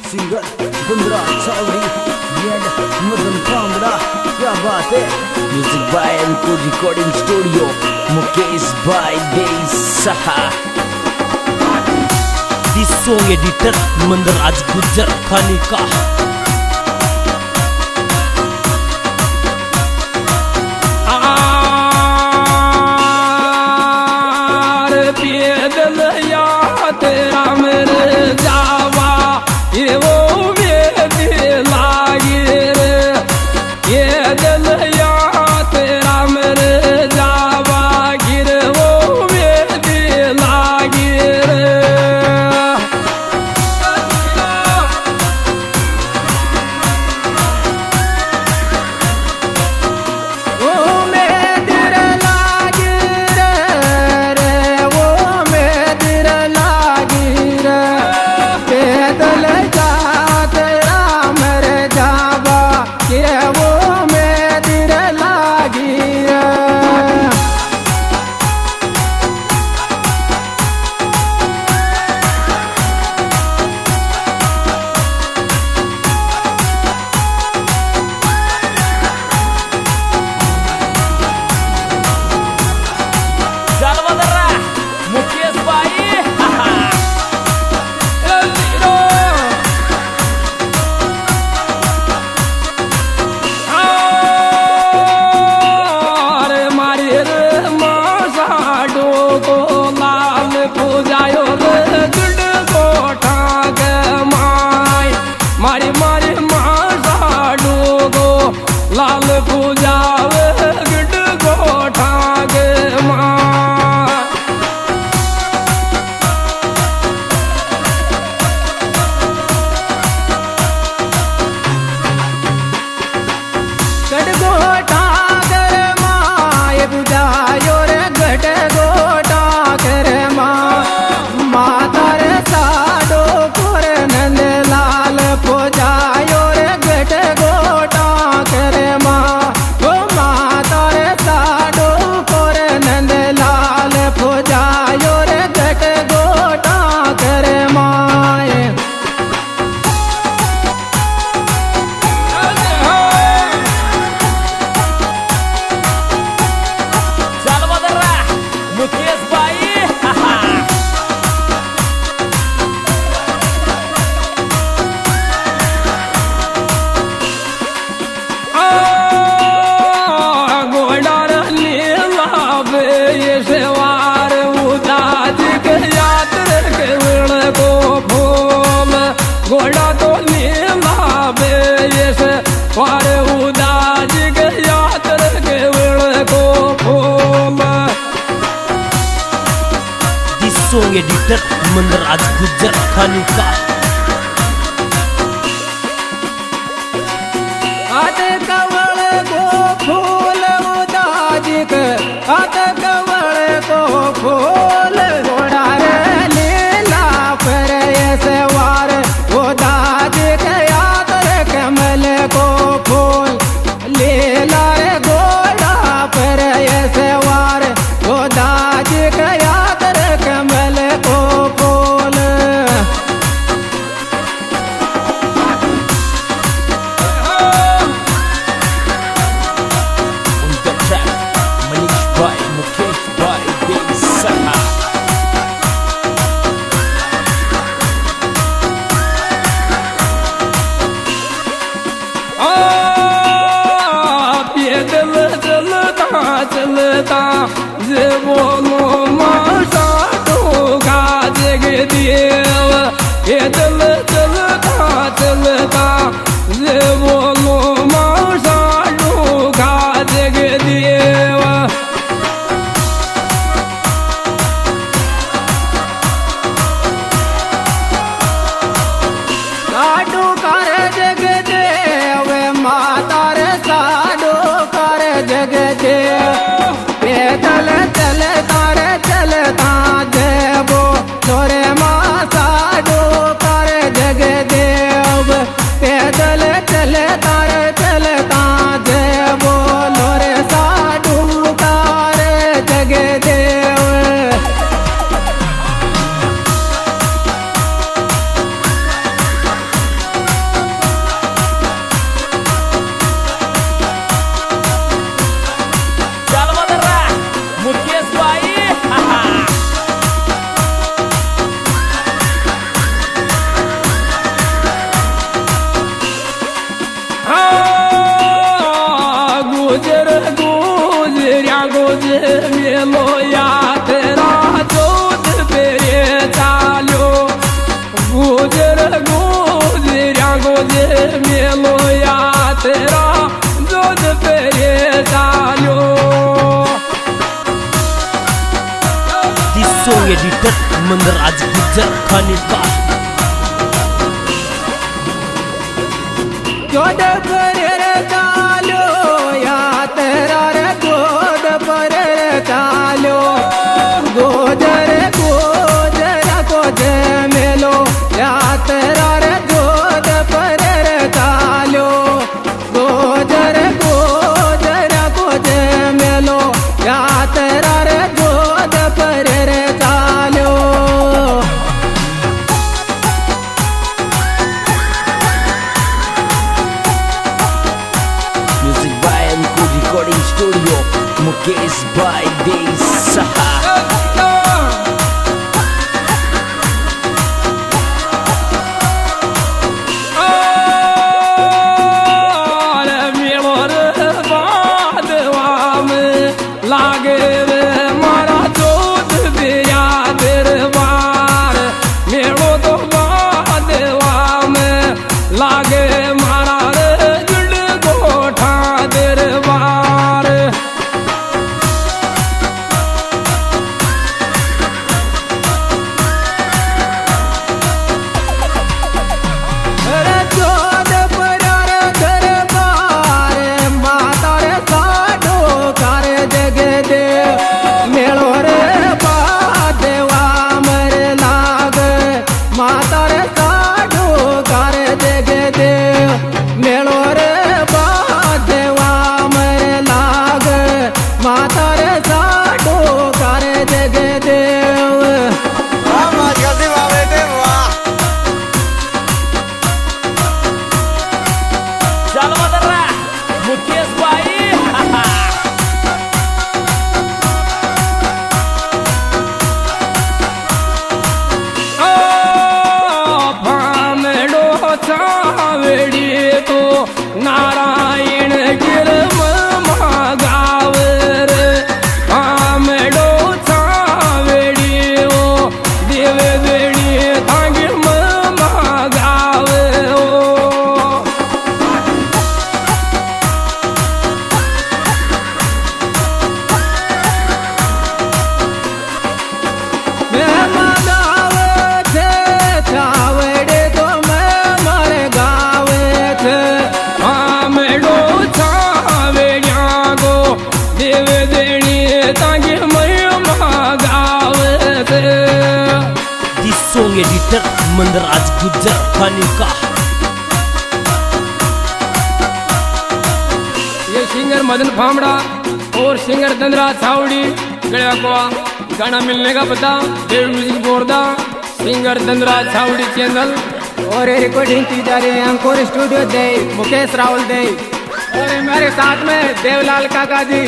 Singer Bundra Chaudhary Madan Kamra, क्या बात है। Music by Enko recording studio, Mukesh भाई देसाहा। This song editor Mandraj Gujjar खानी का। तेरा मेरे जावा ये वो दिल लागे रे, ये दिल या तेरा मेरे जावा गिर वो दिल लागे रे। लाल पूजा गिड गोठा गे मां, गड गोठा कर माए बुझायो रे, गड गोठा कर माता रे साडो पुर नंद लाल पूजायो रे, गड गोठा कर माता रे साडो पुर नंद लाल पूजायो रे, गड गोठा कर माए। मुकेश भाई गोडार नीला बे सेवार उदाज के याद के वेण को फूल, गोडा तो नीला बे सेवार उदाज के याद के वेण को फूल। This song editor Mandraj Gujjar खानी का। आत कवल को फूल उदाज के, आत कवल को फूल घोड़ा रे लीला पर सवार उदाज के, याद रे कमल को फूल लीला रे घोड़ा पर सवार उदाज के, याद रे कमल को फूल। मनीष भाई, मुकेश भाई देसाहा। ये दिल चलता चलता जे बोलो माशा डोगा जग देव, ये दिल चलता चलता जे बोलो माशा डोगा जग देव। साडू कर जग देव माता रे, साडू कर जग देव, पैदल चलता रे चलता देवो तोरे माँ एडिटर मंदराज गुज्जर खानी का गोद पर चालो या तेरा रे गोद पर चालो गोजर गोजर गोज मेलो या तेरा रे गोद पर चालो गोजर गोजर गोज मेलो या तेरा रे गोद पर चालो म्यूजिक बाय एमको रिकॉर्डिंग स्टूडियो मुकेश भाई देसाहा लागे रे मारा जोत दिया दरबार मेरो तो बादवा में लागे मारा रे जुड़ गोठा दरबार रे जोत पर दरबार माता रे साडो कर जगे दे मेलो रे बादेवा मरे लाग माता रे साडो कर जगे दे मेलो रे बादेवा मरे लाग माता रे साडो कर जगे दे चल मदरा मुकेश भाई भामेडो चावेड़ी तो नारायण गिर गाव रे भामेडो चावेड़ी ओ देव बेड़ी थांगी गाव ओ मैं मगावे थे चावड़े तो मैं मर गावे थे आमेडो चावेड़िया गो देव देनी तांगे मैं मगावे थे this song editor Mandraj Gujjar खानी का ये सिंगर मदन फामड़ा और सिंगर धनराज छावड़ी गया को गाना मिलने का पता देव म्यूजिक बोर्दा सिंगर धनराज छावड़ी चैनल और ये रिकॉर्डिंग की जा रही है अंकुर स्टूडियो दे मुकेश राहुल दे और हमारे साथ में देवलाल काका जी